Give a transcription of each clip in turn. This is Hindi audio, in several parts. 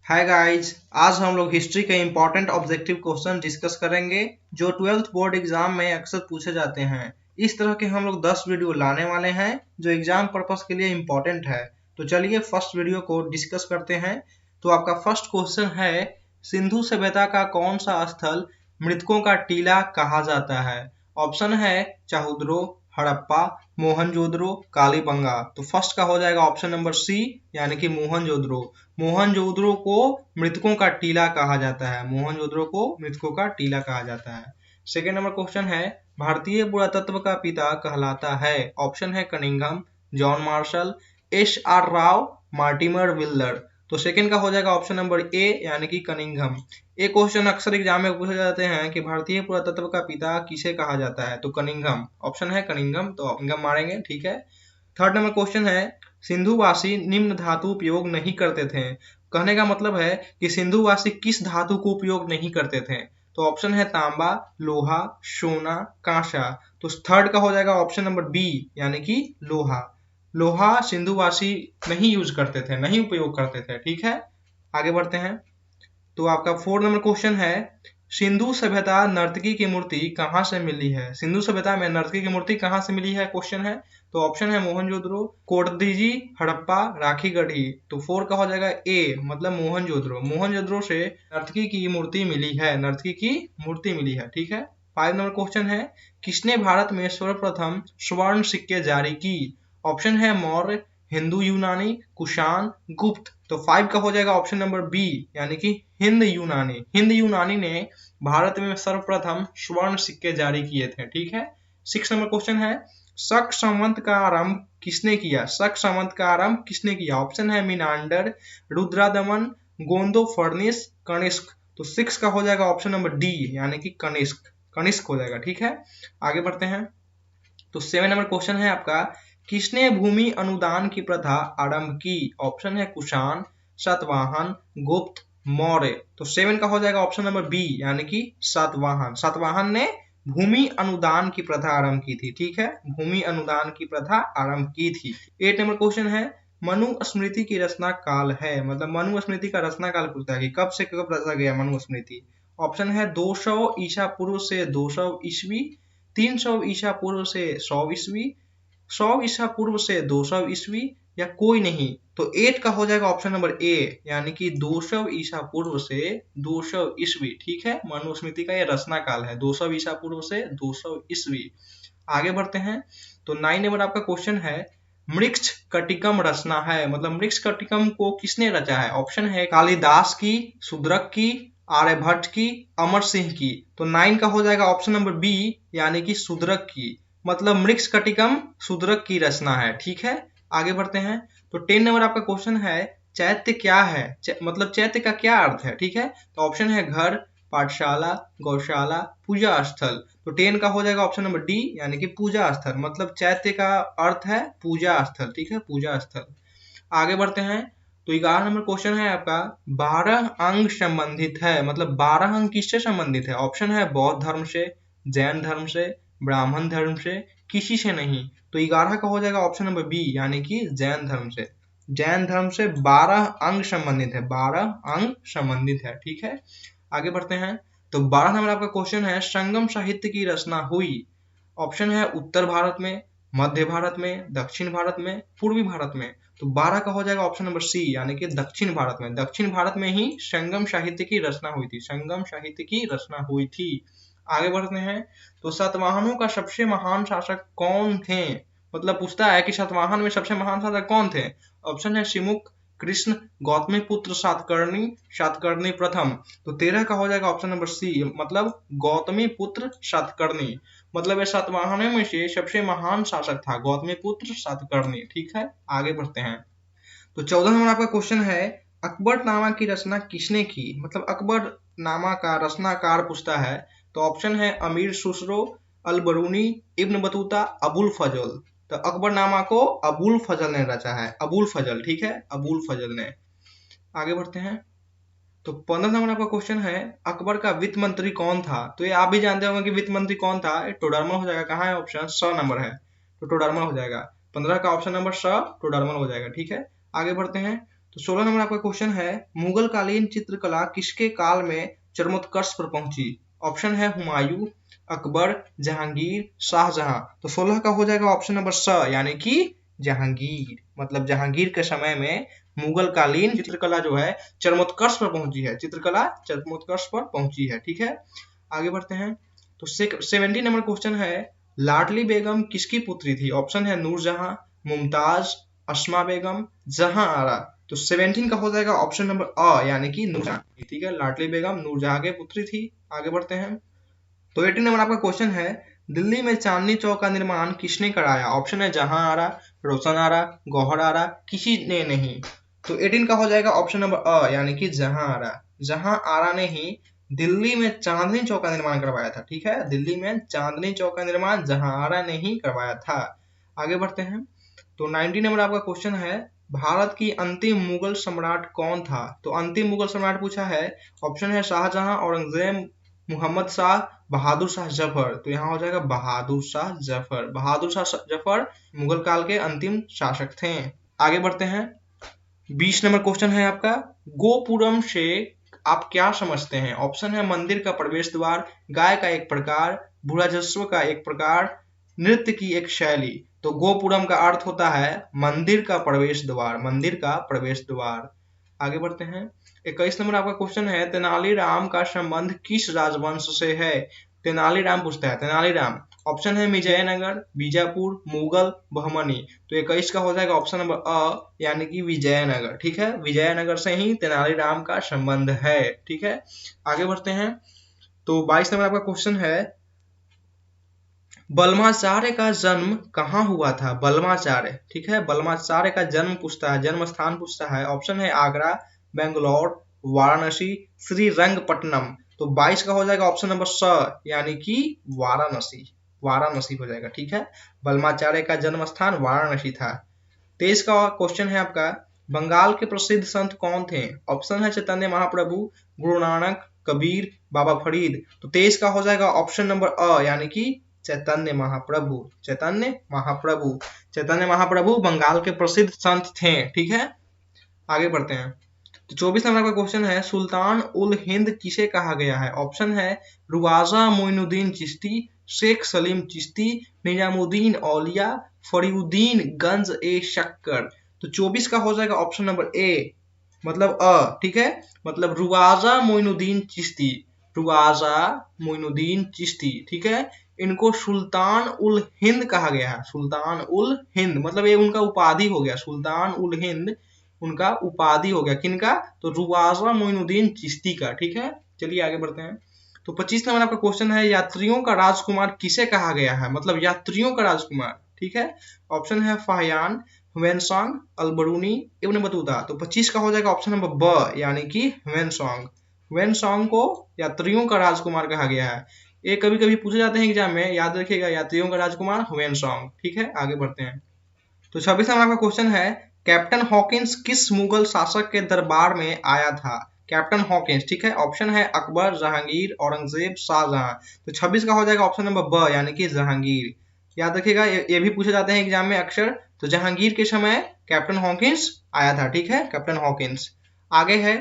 हाय गाइस, आज हम लोग हिस्ट्री के इम्पोर्टेंट ऑब्जेक्टिव क्वेश्चन डिस्कस करेंगे जो 12th बोर्ड एग्जाम में अक्सर पूछे जाते हैं। इस तरह के हम लोग 10 वीडियो लाने वाले हैं जो एग्जाम पर्पस के लिए इम्पोर्टेंट है। तो चलिए फर्स्ट वीडियो को डिस्कस करते हैं। तो आपका फर्स्ट क्वेश्चन है, सिंधु सभ्यता का कौन सा स्थल मृतकों का टीला कहा जाता है? ऑप्शन है चाहुद्रो, हड़प्पा, मोहनजोदड़ो, कालीबंगा। तो फर्स्ट का हो जाएगा ऑप्शन नंबर सी, यानी कि मोहनजोदड़ो। मोहनजोदड़ो को मृतकों का टीला कहा जाता है। मोहनजोदड़ो को मृतकों का टीला कहा जाता है। सेकेंड नंबर क्वेश्चन है, भारतीय पुरातत्व का पिता कहलाता है? ऑप्शन है Cunningham, John Marshall, S R Rao, Mortimer Wheeler. तो सेकेंड का हो जाएगा ऑप्शन नंबर ए, यानी कि कनिंघम। एक क्वेश्चन अक्सर एग्जाम में पूछे जाते हैं कि भारतीय पुरातत्व का पिता किसे कहा जाता है? तो कनिंघम। ऑप्शन है कनिंघम, तो कनिंघम मारेंगे, ठीक है। थर्ड नंबर क्वेश्चन है, सिंधुवासी निम्न धातु उपयोग नहीं करते थे। कहने का मतलब है कि सिंधुवासी किस धातु को उपयोग नहीं करते थे? तो ऑप्शन है तांबा, लोहा, सोना, कांसा। तो थर्ड का हो जाएगा ऑप्शन नंबर बी, यानी कि लोहा। लोहा सिंधुवासी नहीं यूज करते थे, नहीं उपयोग करते थे, ठीक है। आगे बढ़ते हैं। तो आपका 4 नंबर क्वेश्चन है, सिंधु सभ्यता नर्तकी की मूर्ति कहाँ से मिली है? सिंधु सभ्यता में नर्तकी की मूर्ति कहाँ से मिली है क्वेश्चन है। तो ऑप्शन है मोहनजोदड़ो, कोटदीजी, हड़प्पा, राखीगढ़ी। तो 4 का हो जाएगा ए, मतलब मोहनजोदड़ो। मोहनजोदड़ो से नर्तकी की मूर्ति मिली है, नर्तकी की मूर्ति मिली है, ठीक है। 5 नंबर क्वेश्चन है, किसने भारत में सर्वप्रथम स्वर्ण सिक्के जारी की? ऑप्शन है मौर्य, हिंदू यूनानी, कुषाण, गुप्त। तो 5 का हो जाएगा ऑप्शन नंबर बी, यानी कि हिंद यूनानी। हिंद यूनानी ने भारत में सर्वप्रथम स्वर्ण सिक्के जारी किए थे, ठीक है। 6 नंबर क्वेश्चन है, शक संवत का आरंभ किसने किया? शक संवत का आरंभ किसने किया? ऑप्शन है मिनांडर, रुद्रादमन, गोंदो फर्निस, कनिष्क। तो 6 का हो जाएगा ऑप्शन नंबर डी, यानी कि कनिष्क। कनिष्क हो जाएगा, ठीक है। आगे बढ़ते हैं। तो 7 नंबर क्वेश्चन है आपका, किसने भूमि अनुदान की प्रथा आरंभ की? ऑप्शन है कुषाण, सातवाहन, गुप्त, मौर्य। तो 7 का हो जाएगा ऑप्शन नंबर बी, यानी कि सातवाहन। सातवाहन ने भूमि अनुदान की प्रथा आरंभ की थी, ठीक है। भूमि अनुदान की प्रथा आरंभ की थी। 8 नंबर क्वेश्चन है, मनुस्मृति की रचना काल है? मतलब मनुस्मृति का रचना काल पूछता है कि कब से कब रचा गया मनुस्मृति। ऑप्शन है 200 ईसा पूर्व से 200 ईस्वी, 300 ईसा पूर्व से 100 ईस्वी, 100 ईसा पूर्व से 200 ईस्वी, या कोई नहीं। तो 8 का हो जाएगा ऑप्शन नंबर ए, यानी कि 200 ईसा पूर्व से 200 ईस्वी, ठीक है। मनुस्मृति का ये रचना काल है, 200 ईसा पूर्व से 200 ईस्वी। आगे बढ़ते हैं। तो 9 नंबर आपका क्वेश्चन है, मृक्ष कटिकम रचना है? मतलब मृक्ष कटिकम को किसने रचा है? ऑप्शन है कालिदास की, शूद्रक की, आर्यभट्ट की, अमर सिंह की। तो 9 का हो जाएगा ऑप्शन नंबर बी, यानी कि शूद्रक की। मतलब मृक्ष कटिकम शूद्रक की रचना है, ठीक है। आगे बढ़ते हैं। तो 10 नंबर आपका क्वेश्चन है, चैत्य क्या है? मतलब चैत्य का क्या अर्थ है, ठीक है। तो ऑप्शन है घर, पाठशाला, गौशाला, पूजा स्थल। तो 10 का हो जाएगा ऑप्शन नंबर डी, यानी कि पूजा स्थल। मतलब चैत्य का अर्थ है पूजा स्थल, ठीक है, पूजा स्थल। आगे बढ़ते हैं। तो 11 नंबर क्वेश्चन है आपका, 12 अंग संबंधित है? मतलब 12 अंग किससे संबंधित है? ऑप्शन है बौद्ध धर्म से, जैन धर्म से, ब्राह्मण धर्म से, किसी से नहीं। तो 11 का हो जाएगा ऑप्शन नंबर बी, यानी कि जैन धर्म से। जैन धर्म से 12 अंग संबंधित है, 12 अंग संबंधित है, ठीक है। आगे बढ़ते हैं। तो 12 नंबर आपका क्वेश्चन है, संगम साहित्य की रचना हुई? ऑप्शन है उत्तर भारत में, मध्य भारत में, दक्षिण भारत में, पूर्वी भारत में। तो 12 का हो जाएगा ऑप्शन नंबर सी, यानी कि दक्षिण भारत में। दक्षिण भारत में ही संगम साहित्य की रचना हुई थी, संगम साहित्य की रचना हुई थी। आगे बढ़ते हैं। तो सातवाहनों का सबसे महान शासक कौन थे? मतलब पूछता है कि सातवाहन में सबसे महान शासक कौन थे? ऑप्शन है सिमुक, कृष्ण, गौतमी पुत्र सातकर्णी, सातकर्णी प्रथम। तो 13 का हो जाएगा ऑप्शन नंबर सी, मतलब गौतमी पुत्र सातकर्णी। मतलब ये सातवाहनों में से सबसे महान शासक था गौतमी पुत्र सातकर्णी, ठीक है। आगे बढ़ते हैं। तो 14 नंबर आपका क्वेश्चन है, अकबरनामा की रचना किसने की? मतलब अकबरनामा का रचनाकार पूछता है। तो ऑप्शन है अमीर खुसरो, अल बरूनी, इब्न बतूता, अबुल फजल। तो अकबरनामा को अबुल फजल ने रचा है, अबुल फजल, ठीक है, अबुल फजल ने। आगे बढ़ते हैं। तो 15 नंबर आपका क्वेश्चन है, अकबर का वित्त मंत्री कौन था? तो ये आप भी जानते होंगे कि वित्त मंत्री कौन था। टोडरमल हो जाएगा। कहाँ है ऑप्शन? स नंबर है, तो टोडरमल हो जाएगा। 15 का ऑप्शन नंबर स, टोडरमल हो जाएगा, ठीक है। आगे बढ़ते हैं। तो 16 नंबर आपका क्वेश्चन है, मुगल कालीन चित्रकला किसके काल में चरमोत्कर्ष पर पहुंची? ऑप्शन है हुमायूं, अकबर, जहांगीर, शाहजहां। तो 16 का हो जाएगा ऑप्शन नंबर स, यानी कि जहांगीर। मतलब जहांगीर के समय में मुगल कालीन चित्रकला जो है चरमोत्कर्ष पर पहुंची है, चित्रकला चरमोत्कर्ष पर पहुंची है। ठीक है, आगे बढ़ते हैं। तो 70 नंबर क्वेश्चन है, लाडली बेगम किसकी पुत्री थी? ऑप्शन है नूरजहां, मुमताज, अस्मा बेगम, जहां आरा। तो 17 का हो जाएगा ऑप्शन नंबर अ, यानी कि नूरजहां। ठीक है, लाडली बेगम नूरजहां की पुत्री थी। आगे बढ़ते हैं। तो 18 नंबर आपका क्वेश्चन है, दिल्ली में चांदनी चौक का निर्माण किसने कराया? ऑप्शन है जहां आरा, रोशन आरा, गौहर आरा, किसी ने नहीं। तो 18 का हो जाएगा ऑप्शन नंबर अ, यानी कि जहां आरा। जहां आरा ने ही दिल्ली में चांदनी चौक का निर्माण करवाया था। ठीक है, दिल्ली में चांदनी चौक का निर्माण जहां आरा ने ही करवाया था। आगे बढ़ते हैं। तो 90 नंबर आपका क्वेश्चन है, भारत की अंतिम मुगल सम्राट कौन था? तो अंतिम मुगल सम्राट पूछा है। ऑप्शन है शाहजहां, औरंगजेब, मोहम्मद शाह, बहादुर शाह जफर। तो यहाँ हो जाएगा बहादुर शाह जफर। बहादुर शाह जफर मुगल काल के अंतिम शासक थे। आगे बढ़ते हैं। 20 नंबर क्वेश्चन है आपका, गोपुरम से आप क्या समझते हैं? ऑप्शन है मंदिर का प्रवेश द्वार, गाय का एक प्रकार, बुढ़ाजस्व का एक प्रकार, नृत्य की एक शैली। तो गोपुरम का अर्थ होता है मंदिर का प्रवेश द्वार, मंदिर का प्रवेश द्वार। आगे बढ़ते हैं। 21 नंबर आपका क्वेश्चन है, तेनालीराम का संबंध किस राजवंश से है? तेनालीराम पूछता है, तेनालीराम। ऑप्शन है विजयनगर, बीजापुर, मुगल, बहमनी। तो 21 का हो जाएगा ऑप्शन नंबर अ, यानी कि विजयनगर। ठीक है, विजयनगर से ही तेनालीराम का संबंध है। ठीक है, आगे बढ़ते हैं। तो 22 नंबर आपका क्वेश्चन है, बल्माचार्य का जन्म कहाँ हुआ था? बल्माचार्य। ठीक है, बल्माचार्य का जन्म पूछता है, जन्म स्थान पूछता है। ऑप्शन है आगरा, बेंगलोर, वाराणसी, श्रीरंगपट्टनम। तो 22 का हो जाएगा ऑप्शन नंबर स, यानी कि वाराणसी। वाराणसी हो जाएगा। ठीक है, बल्माचार्य का जन्म स्थान वाराणसी था। 23 का क्वेश्चन है आपका, बंगाल के प्रसिद्ध संत कौन थे? ऑप्शन है चैतन्य महाप्रभु, गुरु नानक, कबीर, बाबा फरीद। तो 23 का हो जाएगा ऑप्शन नंबर अ, यानी कि चैतन्य महाप्रभु। चैतन्य महाप्रभु, चैतन्य महाप्रभु बंगाल के प्रसिद्ध संत थे। ठीक है, आगे बढ़ते हैं। तो 24 नंबर का क्वेश्चन है, सुल्तान उल हिंद किसे कहा गया है? ऑप्शन है रुवाजा मोइनुद्दीन चिश्ती, शेख सलीम चिश्ती, निजामुद्दीन औलिया, फरीउद्दीन गंज ए शक्कर। तो 24 का हो जाएगा ऑप्शन नंबर ए, मतलब अ। ठीक है, मतलब रुवाजा मोइनुद्दीन चिश्ती, रुवाजा मोइनुद्दीन चिश्ती। ठीक है, इनको सुल्तान उल हिंद कहा गया है। सुल्तान उल हिंद मतलब ये उनका उपाधि हो गया, सुल्तान उल हिंद उनका उपाधि हो गया। किनका? तो रुवाजा मोइनुद्दीन चिश्ती का। ठीक है, चलिए आगे बढ़ते हैं। तो 25 नंबर आपका क्वेश्चन है, यात्रियों का राजकुमार किसे कहा गया है? मतलब यात्रियों का राजकुमार। ठीक है, ऑप्शन है फाहियान, ह्वेनसांग, अलबरूनी, इब्न बतूता। तो 25 का हो जाएगा ऑप्शन नंबर ब, यानी कि ह्वेनसांग। ह्वेनसांग को यात्रियों का राजकुमार कहा गया है। ये कभी कभी पूछे जाते हैं एग्जाम में, याद रखिएगा, यात्रियों का राजकुमार ह्वेनसांग। ठीक है, आगे बढ़ते हैं। तो 26 नंबर का क्वेश्चन है, कैप्टन हॉकिंस किस मुगल शासक के दरबार में आया था? Captain Hawkins. ठीक है, ऑप्शन है अकबर, जहांगीर, औरंगजेब, शाहजहां। तो 26 का हो जाएगा ऑप्शन नंबर ब, यानी कि जहांगीर। याद रखिएगा, ये भी पूछे जाते हैं एग्जाम में अक्सर। तो जहांगीर के समय कैप्टन हॉकिंस आया था। ठीक है, कैप्टन हॉकिंस। आगे है,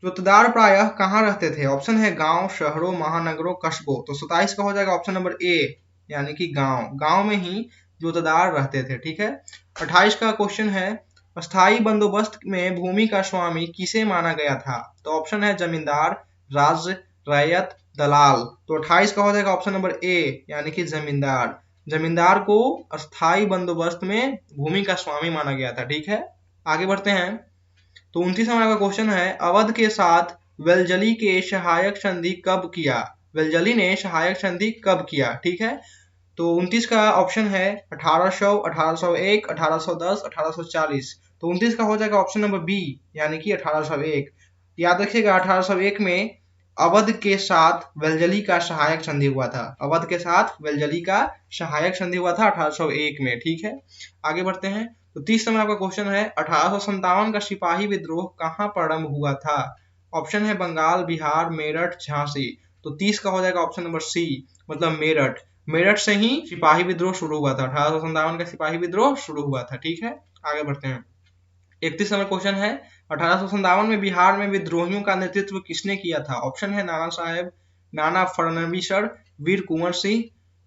रुतदार प्रायः कहाँ रहते थे? ऑप्शन है गांव, शहरों, महानगरों, कस्बों। तो 27 का हो जाएगा ऑप्शन नंबर ए, यानी कि गांव। गांव में ही जोतदार रहते थे। ठीक है, 28 का क्वेश्चन है, अस्थाई बंदोबस्त में भूमि का स्वामी किसे माना गया था? तो ऑप्शन है जमींदार, राज्य, रैयत, दलाल। तो 28 का हो जाएगा ऑप्शन नंबर ए, यानी कि जमींदार। जमींदार को अस्थाई बंदोबस्त में भूमि का स्वामी माना गया था। ठीक है, आगे बढ़ते हैं। तो 29 नंबर का क्वेश्चन है, अवध के साथ वेलजली के सहायक संधि कब किया? वेलजली ने सहायक संधि कब किया? ठीक है, तो 29 का ऑप्शन है 1800, 1801, 1810, 1840। तो 29 का हो जाएगा ऑप्शन नंबर बी, यानी कि 1801। याद रखिएगा, 1801 में अवध के साथ वेलजली का सहायक संधि हुआ था। अवध के साथ वेलजली का सहायक संधि हुआ था 1801 में। ठीक है, आगे बढ़ते हैं। तो 30 नंबर आपका क्वेश्चन है, 1857 का सिपाही विद्रोह कहाँ प्रारंभ हुआ था? ऑप्शन है बंगाल, बिहार, मेरठ, झांसी। तो 30 का हो जाएगा ऑप्शन नंबर सी, मतलब मेरठ। मेरठ से ही सिपाही विद्रोह शुरू हुआ था। 1857 का सिपाही विद्रोह शुरू हुआ था। ठीक है, आगे बढ़ते हैं। 31 नंबर क्वेश्चन है, 1857 में बिहार में विद्रोहियों का नेतृत्व किसने किया था? ऑप्शन है नाना साहेब, नाना फडणवीस, वीर कुंवर सिंह,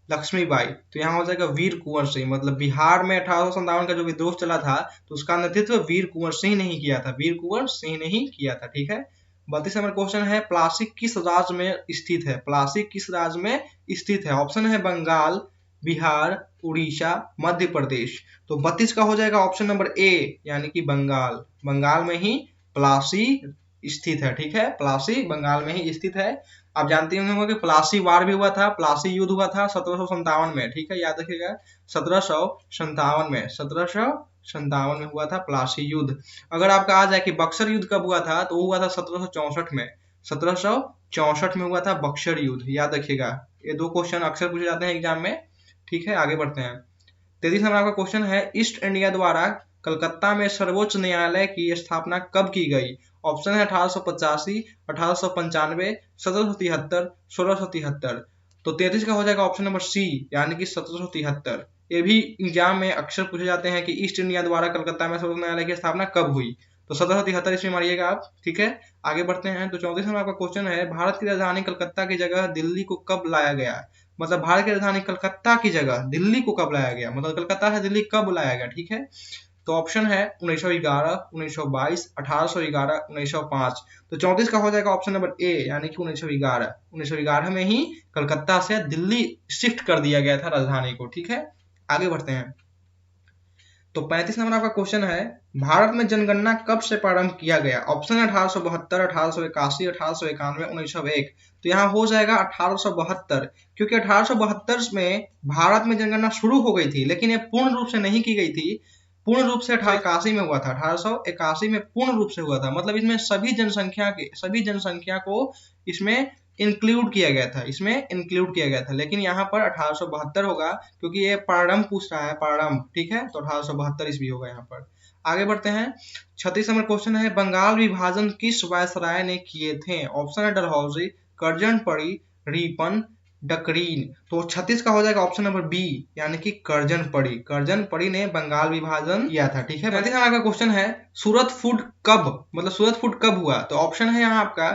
लक्ष्मीबाई। तो यहाँ हो जाएगा वीर कुंवर सिंह, मतलब बिहार में 1857 का जो विद्रोह चला था तो उसका नेतृत्व वीर कुंवर सिंह ने ही किया था, वीर कुंवर सिंह ने ही किया था। ठीक है, 32 नंबर क्वेश्चन है, प्लासी किस राज्य में स्थित है? प्लासी किस राज्य में स्थित है? ऑप्शन है बंगाल, बिहार, उड़ीसा, मध्य प्रदेश। तो 32 का हो जाएगा ऑप्शन नंबर ए, यानी कि बंगाल। बंगाल में ही प्लासी स्थित है। ठीक है, प्लासी बंगाल में ही स्थित है। आप जानते होंगे कि प्लासी वार भी हुआ था, प्लासी युद्ध हुआ था 1757 में। ठीक है, याद रखिएगा 1757 में, 1757 में हुआ था प्लासी युद्ध। अगर आपका आ जाए कि बक्सर युद्ध कब हुआ था, तो वो हुआ था 1764 में, 1764 में हुआ था बक्सर युद्ध। याद रखिएगा, ये दो क्वेश्चन अक्सर पूछे जाते हैं एग्जाम में। ठीक है, आगे बढ़ते हैं। 33 नंबर आपका क्वेश्चन है, ईस्ट इंडिया द्वारा कलकत्ता में सर्वोच्च न्यायालय की स्थापना कब की गई? ऑप्शन है 1885, 1895, 1773, 1673। तो 33 का हो जाएगा ऑप्शन नंबर सी, यानी कि 1773। ये भी एग्जाम में अक्सर पूछे जाते हैं कि ईस्ट इंडिया द्वारा कलकत्ता में सर्वोच्च न्यायालय की स्थापना कब हुई, तो 1773 इसमें मारिएगा आप। ठीक है, आगे बढ़ते हैं। तो 34 नंबर आपका क्वेश्चन है, भारत की राजधानी कलकत्ता की जगह दिल्ली को कब लाया गया? मतलब भारत की राजधानी कलकत्ता की जगह दिल्ली को कब लाया गया, मतलब कलकत्ता से दिल्ली कब लाया गया? ठीक है, तो ऑप्शन है 1911, 1922, 1811, 1905। तो 34 का हो जाएगा ऑप्शन नंबर ए, यानी कि 1911। 1911 में ही कलकत्ता से दिल्ली शिफ्ट कर दिया गया था राजधानी को। ठीक है, आगे बढ़ते हैं। तो 35 नंबर आपका क्वेश्चन है, भारत में जनगणना कब से प्रारंभ किया गया? ऑप्शन है 1872, 1881, 1891, 1901। तो यहाँ हो जाएगा 1872, क्योंकि 1872 में भारत में जनगणना शुरू हो गई थी, लेकिन ये पूर्ण रूप से नहीं की गई थी। पूर्ण रूप से 1881 में हुआ था, 1881 में पूर्ण रूप से हुआ था। मतलब इसमें सभी जनसंख्या को इसमें इंक्लूड किया गया था, इसमें इंक्लूड किया गया था। लेकिन यहाँ पर 1872 होगा, क्योंकि ये प्रारंभ पूछ रहा है, प्रारंभ। ठीक है, तो 1872 ईस्वी होगा यहाँ पर। आगे बढ़ते हैं। 36 नंबर क्वेश्चन है, बंगाल विभाजन किस वायसराय ने किए थे? ऑप्शन है डलहौजी, करजनपड़ी, रीपन, डकरीन। तो 36 का हो जाएगा ऑप्शन नंबर बी, यानी कि करजनपड़ी। करजनपड़ी ने बंगाल विभाजन किया था। ठीक है, 35 नंबर का क्वेश्चन है, सूरत फूट कब, मतलब सूरत फूट कब हुआ? तो ऑप्शन है यहाँ आपका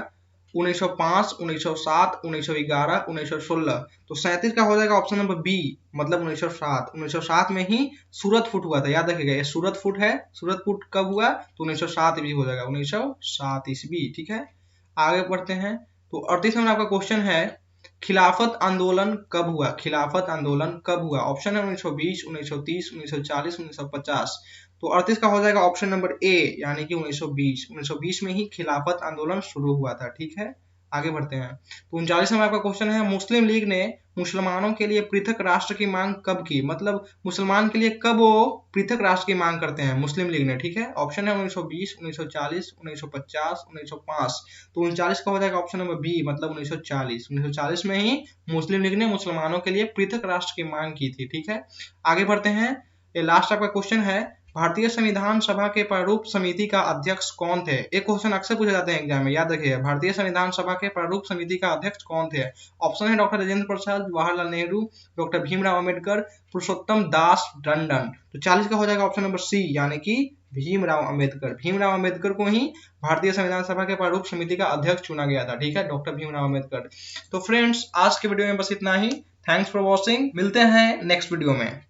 1905, 1907, 1911, 1916। तो 37 का हो जाएगा ऑप्शन नंबर बी, मतलब 1907। 1907 में ही सूरत फूट हुआ था। याद रखिएगा, ये सूरत फूट है। सूरत फूट कब हुआ? तो 1907 ईस्वी हो जाएगा, 1907 ईस्वी। ठीक है, आगे बढ़ते हैं। तो 38 नंबर आपका क्वेश्चन है, खिलाफत आंदोलन कब हुआ? खिलाफत आंदोलन कब हुआ? ऑप्शन है 1920, 1930, 1940, 1950। तो 38 का हो जाएगा ऑप्शन नंबर ए, यानी कि 1920। 1920 में ही खिलाफत आंदोलन शुरू हुआ था। ठीक है, आगे बढ़ते हैं। तो 39 नंबर आपका क्वेश्चन है, मुस्लिम लीग ने मुसलमानों के लिए पृथक राष्ट्र की मांग कब की? मतलब मुसलमान के लिए कब वो पृथक राष्ट्र की मांग करते हैं मुस्लिम लीग ने? ठीक है, ऑप्शन है 1920, 1940, 1950, 1905। तो 39 का हो जाएगा ऑप्शन नंबर बी, मतलब 1940। 1940 में ही मुस्लिम लीग ने मुसलमानों के लिए पृथक राष्ट्र की मांग की थी। ठीक है, आगे बढ़ते हैं। ये लास्ट आपका क्वेश्चन है, भारतीय संविधान सभा के प्रारूप समिति का अध्यक्ष कौन थे? एक क्वेश्चन अक्सर पूछे जाते हैं एग्जाम में, याद रखिए, भारतीय संविधान सभा के प्रारूप समिति का अध्यक्ष कौन थे? ऑप्शन है डॉक्टर राजेंद्र प्रसाद, जवाहरलाल नेहरू, डॉक्टर भीमराव अम्बेडकर, पुरुषोत्तम दास टंडन। तो 40 का हो जाएगा ऑप्शन नंबर सी, यानी कि भीमराव अम्बेडकर। भीमराव अम्बेडकर को ही भारतीय संविधान सभा के प्रारूप समिति का अध्यक्ष चुना गया था। ठीक है, डॉक्टर भीमराव अम्बेडकर। तो फ्रेंड्स, आज के वीडियो में बस इतना ही। थैंक्स फॉर वॉचिंग, मिलते हैं नेक्स्ट वीडियो में।